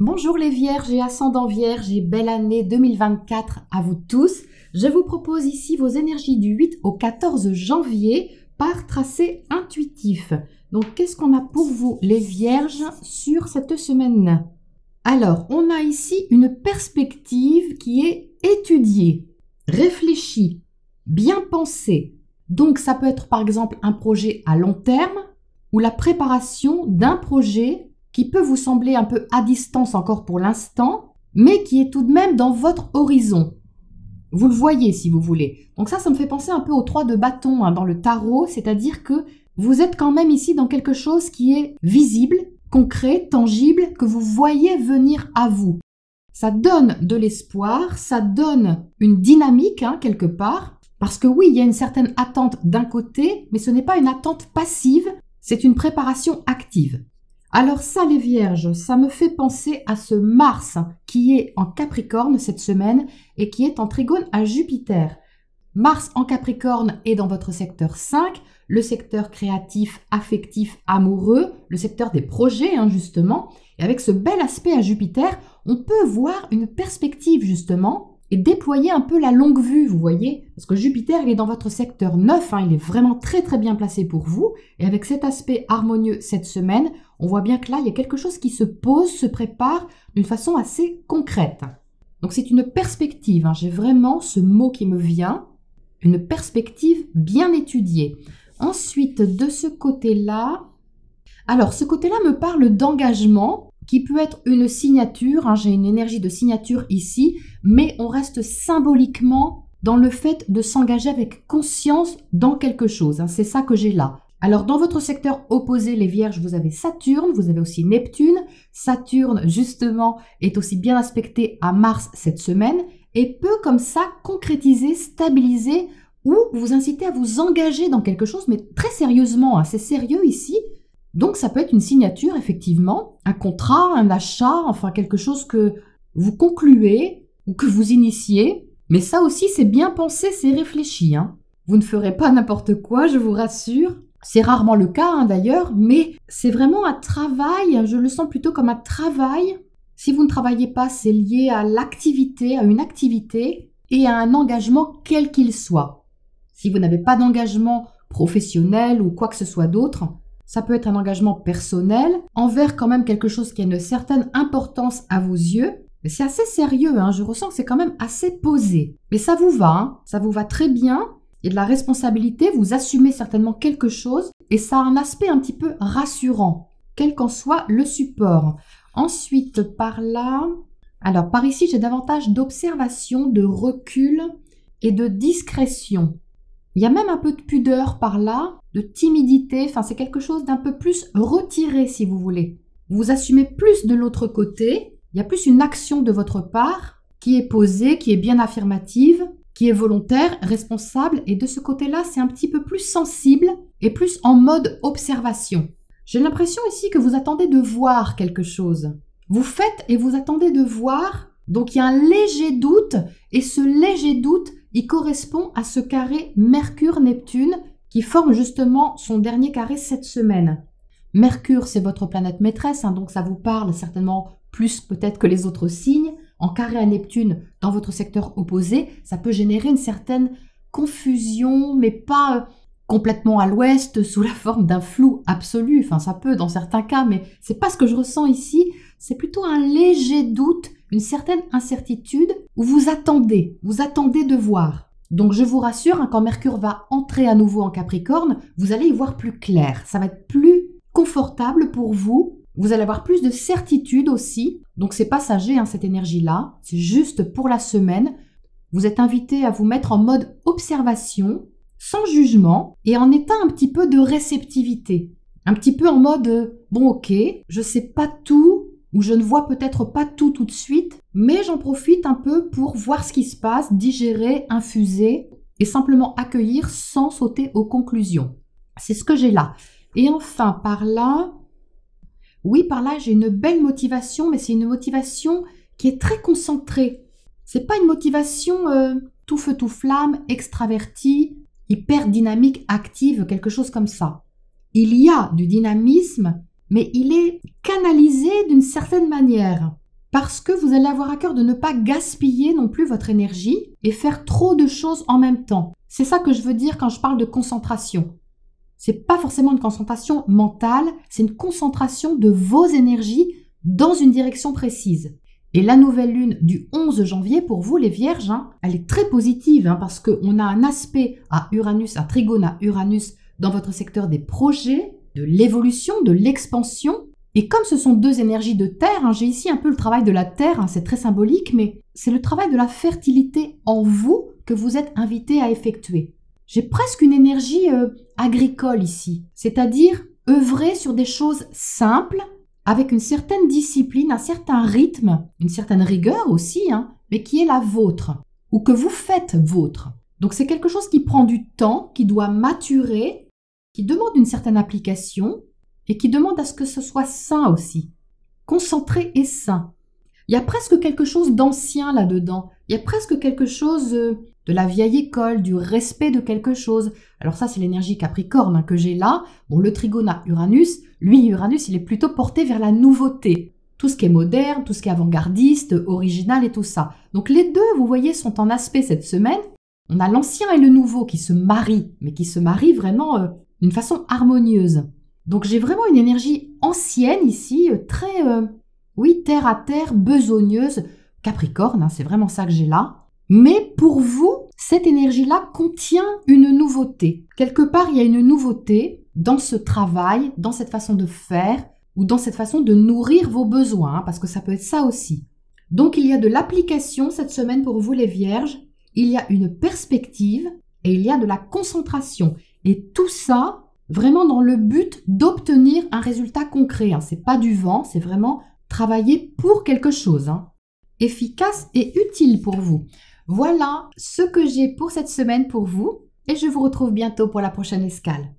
Bonjour les Vierges et ascendants Vierges et belle année 2024 à vous tous. Je vous propose ici vos énergies du 8 au 14 janvier par tracé intuitif. Donc qu'est-ce qu'on a pour vous les Vierges sur cette semaine? Alors on a ici une perspective qui est étudiée, réfléchie, bien pensée. Donc ça peut être par exemple un projet à long terme ou la préparation d'un projet qui peut vous sembler un peu à distance encore pour l'instant, mais qui est tout de même dans votre horizon. Vous le voyez si vous voulez. Donc ça me fait penser un peu aux 3 de bâton dans le tarot, c'est-à-dire que vous êtes quand même ici dans quelque chose qui est visible, concret, tangible, que vous voyez venir à vous. Ça donne de l'espoir, ça donne une dynamique quelque part, parce que oui, il y a une certaine attente d'un côté, mais ce n'est pas une attente passive, c'est une préparation active. Alors ça les Vierges, ça me fait penser à ce Mars qui est en Capricorne cette semaine et qui est en trigone à Jupiter. Mars en Capricorne est dans votre secteur 5, le secteur créatif, affectif, amoureux, le secteur des projets justement. Et avec ce bel aspect à Jupiter, on peut voir une perspective justement et déployer un peu la longue vue, vous voyez. Parce que Jupiter, il est dans votre secteur 9, il est vraiment très très bien placé pour vous. Et avec cet aspect harmonieux cette semaine, on voit bien que là, il y a quelque chose qui se pose, se prépare d'une façon assez concrète. Donc c'est une perspective, j'ai vraiment ce mot qui me vient, une perspective bien étudiée. Ensuite, de ce côté-là, alors ce côté-là me parle d'engagement, qui peut être une signature, j'ai une énergie de signature ici, mais on reste symboliquement dans le fait de s'engager avec conscience dans quelque chose, c'est ça que j'ai là. Alors dans votre secteur opposé, les Vierges, vous avez Saturne, vous avez aussi Neptune. Saturne, justement, est aussi bien aspecté à Mars cette semaine et peut comme ça concrétiser, stabiliser ou vous inciter à vous engager dans quelque chose, mais très sérieusement, c'est sérieux ici. Donc ça peut être une signature, effectivement, un contrat, un achat, enfin quelque chose que vous concluez ou que vous initiez. Mais ça aussi, c'est bien pensé, c'est réfléchi. Vous ne ferez pas n'importe quoi, je vous rassure. C'est rarement le cas d'ailleurs, mais c'est vraiment un travail, je le sens plutôt comme un travail. Si vous ne travaillez pas, c'est lié à l'activité, à une activité et à un engagement quel qu'il soit. Si vous n'avez pas d'engagement professionnel ou quoi que ce soit d'autre, ça peut être un engagement personnel, envers quand même quelque chose qui a une certaine importance à vos yeux. Mais c'est assez sérieux, je ressens que c'est quand même assez posé. Mais ça vous va très bien. Il y a de la responsabilité, vous assumez certainement quelque chose et ça a un aspect un petit peu rassurant, quel qu'en soit le support. Ensuite, par là, alors par ici, j'ai davantage d'observation, de recul et de discrétion. Il y a même un peu de pudeur par là, de timidité, c'est quelque chose d'un peu plus retiré si vous voulez. Vous assumez plus de l'autre côté, il y a plus une action de votre part qui est posée, qui est bien affirmative, qui est volontaire, responsable et de ce côté-là, c'est un petit peu plus sensible et plus en mode observation. J'ai l'impression ici que vous attendez de voir quelque chose. Vous faites et vous attendez de voir, donc il y a un léger doute et ce léger doute, il correspond à ce carré Mercure-Neptune qui forme justement son dernier carré cette semaine. Mercure, c'est votre planète maîtresse, donc ça vous parle certainement plus peut-être que les autres signes. En carré à Neptune, dans votre secteur opposé, ça peut générer une certaine confusion, mais pas complètement à l'ouest, sous la forme d'un flou absolu. Ça peut dans certains cas, mais c'est pas ce que je ressens ici. C'est plutôt un léger doute, une certaine incertitude où vous attendez de voir. Donc je vous rassure, quand Mercure va entrer à nouveau en Capricorne, vous allez y voir plus clair. Ça va être plus confortable pour vous. Vous allez avoir plus de certitude aussi. Donc c'est passager cette énergie-là. C'est juste pour la semaine. Vous êtes invité à vous mettre en mode observation, sans jugement et en état un petit peu de réceptivité. Un petit peu en mode bon ok, je sais pas tout ou je ne vois peut-être pas tout de suite, mais j'en profite un peu pour voir ce qui se passe, digérer, infuser et simplement accueillir sans sauter aux conclusions. C'est ce que j'ai là. Et enfin par là, oui, par là, j'ai une belle motivation, mais c'est une motivation qui est très concentrée. C'est pas une motivation tout feu tout flamme, extravertie, hyper dynamique, active, quelque chose comme ça. Il y a du dynamisme, mais il est canalisé d'une certaine manière. parce que vous allez avoir à cœur de ne pas gaspiller non plus votre énergie et faire trop de choses en même temps. C'est ça que je veux dire quand je parle de concentration. C'est pas forcément une concentration mentale, c'est une concentration de vos énergies dans une direction précise. Et la nouvelle lune du 11 janvier pour vous les Vierges, elle est très positive parce qu'on a un aspect à Uranus, un trigone à Uranus dans votre secteur des projets, de l'évolution, de l'expansion. Et comme ce sont deux énergies de terre, j'ai ici un peu le travail de la terre, c'est très symbolique, mais c'est le travail de la fertilité en vous que vous êtes invité à effectuer. J'ai presque une énergie agricole ici, c'est-à-dire œuvrer sur des choses simples, avec une certaine discipline, un certain rythme, une certaine rigueur aussi, mais qui est la vôtre, ou que vous faites vôtre. Donc c'est quelque chose qui prend du temps, qui doit maturer, qui demande une certaine application, et qui demande à ce que ce soit sain aussi, concentré et sain. Il y a presque quelque chose d'ancien là-dedans, il y a presque quelque chose de la vieille école, du respect de quelque chose. Alors ça, c'est l'énergie Capricorne que j'ai là. Bon, le trigone à Uranus, lui, Uranus, il est plutôt porté vers la nouveauté. Tout ce qui est moderne, tout ce qui est avant-gardiste, original et tout ça. Donc les deux, vous voyez, sont en aspect cette semaine. On a l'ancien et le nouveau qui se marient, mais qui se marient vraiment d'une façon harmonieuse. Donc j'ai vraiment une énergie ancienne ici, très, terre à terre, besogneuse. Capricorne, c'est vraiment ça que j'ai là. Mais pour vous, cette énergie-là contient une nouveauté. Quelque part, il y a une nouveauté dans ce travail, dans cette façon de faire ou dans cette façon de nourrir vos besoins, parce que ça peut être ça aussi. Donc, il y a de l'application cette semaine pour vous les Vierges, il y a une perspective et il y a de la concentration. Et tout ça, vraiment dans le but d'obtenir un résultat concret. C'est pas du vent, c'est vraiment travailler pour quelque chose. Efficace et utile pour vous. Voilà ce que j'ai pour cette semaine pour vous et je vous retrouve bientôt pour la prochaine escale.